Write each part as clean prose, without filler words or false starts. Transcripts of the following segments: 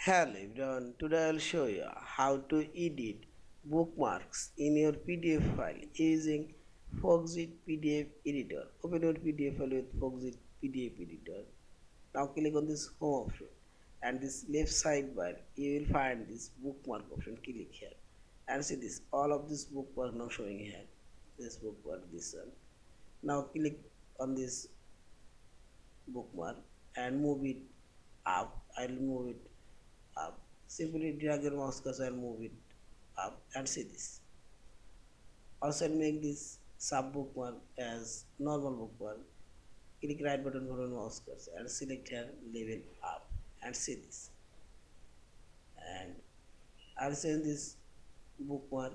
Hello everyone, today I'll show you how to edit bookmarks in your PDF file using Foxit PDF Editor. Open your PDF file with Foxit PDF Editor. Now click on this home option and this left sidebar you will find this bookmark option. Click here and see this all of this bookmark now showing here. This bookmark, this one. Now click on this bookmark and move it up. I'll move it up. Simply drag your mouse cursor and move it up and see this. Also make this sub bookmark as normal bookmark. Click right button for your mouse cursor and select here level up and see this. And I'll send this bookmark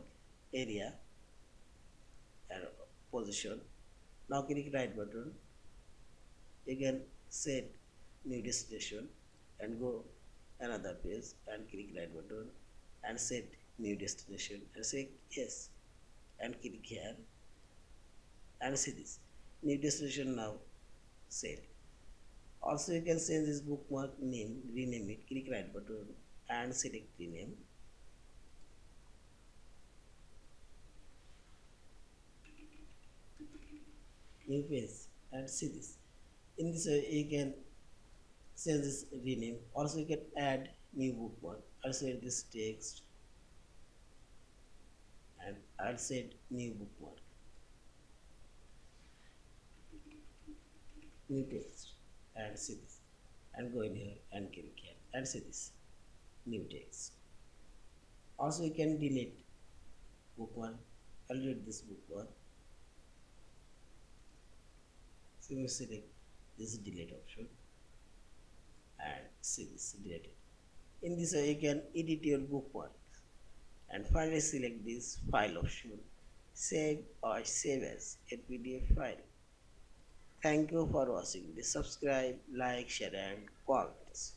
area and position. Now click right button. You can set new destination and go another page and click right button and set new destination and say yes and click here and see this new destination now set. Also you can change this bookmark name, rename it, click right button and select rename. New page and see this. In this way you can change this rename. Also you can add new bookmark. I'll set this text and I'll set new bookmark, new text and see this and go in here and click here and see this new text. Also you can delete bookmark. I'll delete this bookmark. So you select this delete option and see this deleted. In this way you can edit your bookmark and finally select this file option, save or save as a PDF file. Thank you for watching. Please subscribe, like, share and comments.